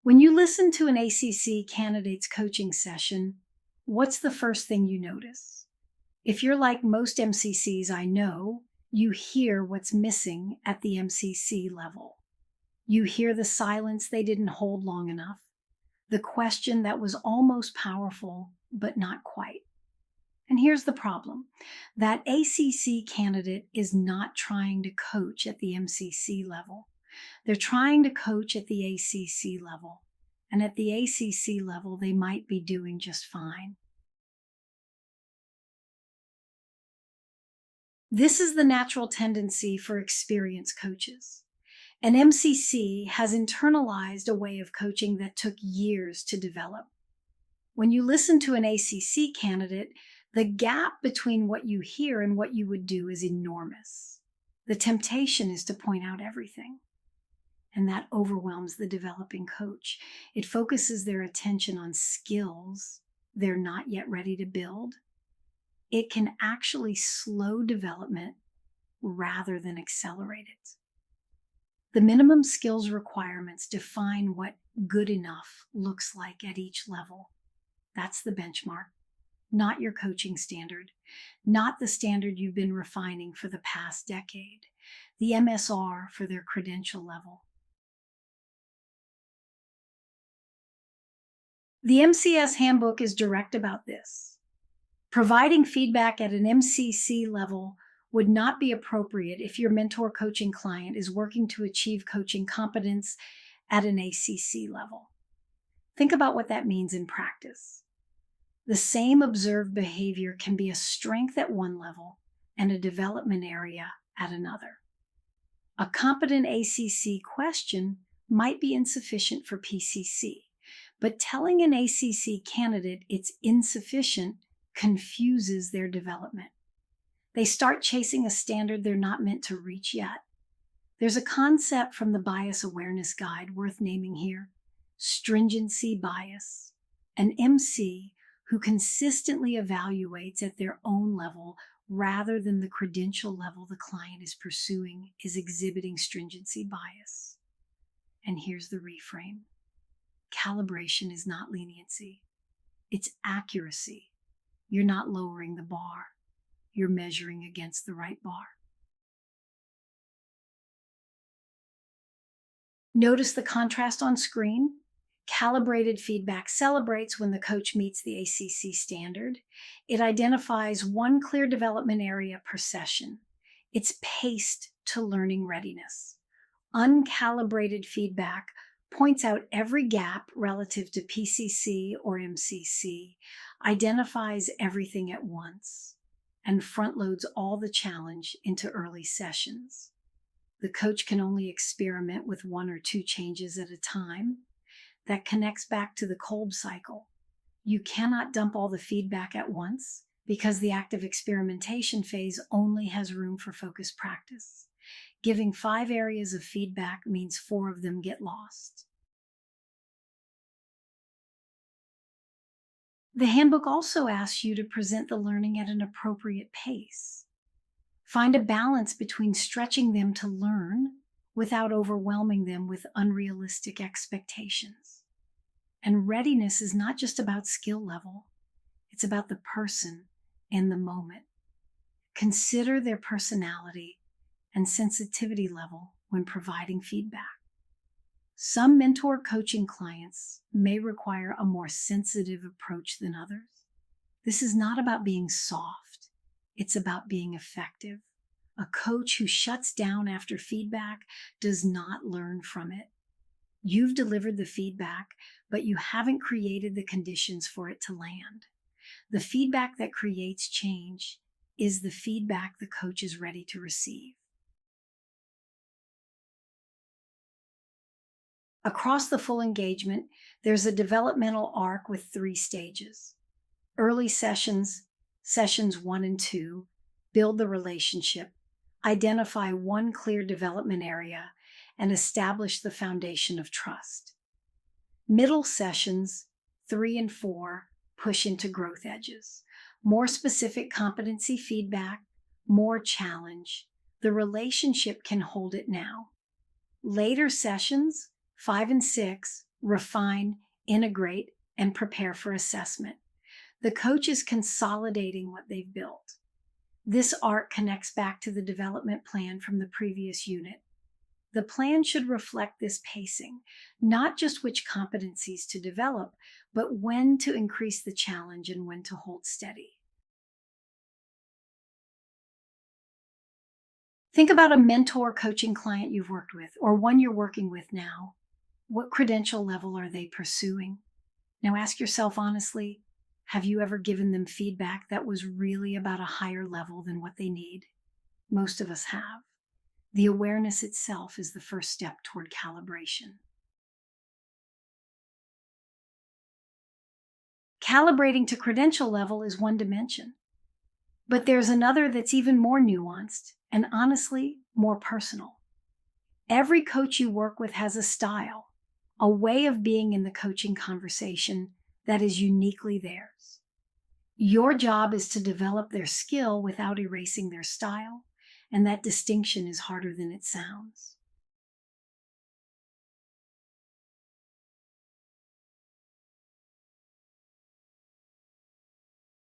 When you listen to an ACC candidate's coaching session, what's the first thing you notice? If you're like most MCCs I know, you hear what's missing at the MCC level. You hear the silence they didn't hold long enough, the question that was almost powerful, but not quite. And here's the problem. That ACC candidate is not trying to coach at the MCC level. They're trying to coach at the ACC level. And at the ACC level, they might be doing just fine. This is the natural tendency for experienced coaches. An MCC has internalized a way of coaching that took years to develop. When you listen to an ACC candidate, the gap between what you hear and what you would do is enormous. The temptation is to point out everything, and that overwhelms the developing coach. It focuses their attention on skills they're not yet ready to build. It can actually slow development rather than accelerate it. The minimum skills requirements define what good enough looks like at each level. That's the benchmark, not your coaching standard, not the standard you've been refining for the past decade, the MSR for their credential level. The MCS handbook is direct about this. Providing feedback at an MCC level would not be appropriate if your mentor coaching client is working to achieve coaching competence at an ACC level. Think about what that means in practice. The same observed behavior can be a strength at one level and a development area at another. A competent ACC question might be insufficient for PCC, but telling an ACC candidate it's insufficient confuses their development. They start chasing a standard they're not meant to reach yet. There's a concept from the Bias Awareness Guide worth naming here: stringency bias. An MC who consistently evaluates at their own level rather than the credential level the client is pursuing is exhibiting stringency bias. And here's the reframe. Calibration is not leniency. It's accuracy. You're not lowering the bar. You're measuring against the right bar. Notice the contrast on screen. Calibrated feedback celebrates when the coach meets the ACC standard. It identifies one clear development area per session. It's paced to learning readiness. Uncalibrated feedback points out every gap relative to PCC or MCC, identifies everything at once, and front-loads all the challenge into early sessions. The coach can only experiment with one or two changes at a time. That connects back to the Kolb cycle. You cannot dump all the feedback at once because the active experimentation phase only has room for focused practice. Giving 5 areas of feedback means 4 of them get lost. The handbook also asks you to present the learning at an appropriate pace. Find a balance between stretching them to learn without overwhelming them with unrealistic expectations. And readiness is not just about skill level, it's about the person and the moment. Consider their personality and sensitivity level when providing feedback. Some mentor coaching clients may require a more sensitive approach than others. This is not about being soft, it's about being effective. A coach who shuts down after feedback does not learn from it. You've delivered the feedback, but you haven't created the conditions for it to land. The feedback that creates change is the feedback the coach is ready to receive. Across the full engagement, there's a developmental arc with 3 stages. Early sessions, sessions 1 and 2, build the relationship, identify one clear development area, and establish the foundation of trust. Middle sessions, 3 and 4, push into growth edges. More specific competency feedback, more challenge. The relationship can hold it now. Later sessions, 5 and 6, refine, integrate, and prepare for assessment. The coach is consolidating what they've built. This arc connects back to the development plan from the previous unit. The plan should reflect this pacing, not just which competencies to develop, but when to increase the challenge and when to hold steady. Think about a mentor coaching client you've worked with or one you're working with now. What credential level are they pursuing? Now ask yourself honestly, have you ever given them feedback that was really about a higher level than what they need? Most of us have. The awareness itself is the first step toward calibration. Calibrating to credential level is one dimension, but there's another that's even more nuanced and honestly more personal. Every coach you work with has a style, a way of being in the coaching conversation that is uniquely theirs. Your job is to develop their skill without erasing their style, and that distinction is harder than it sounds.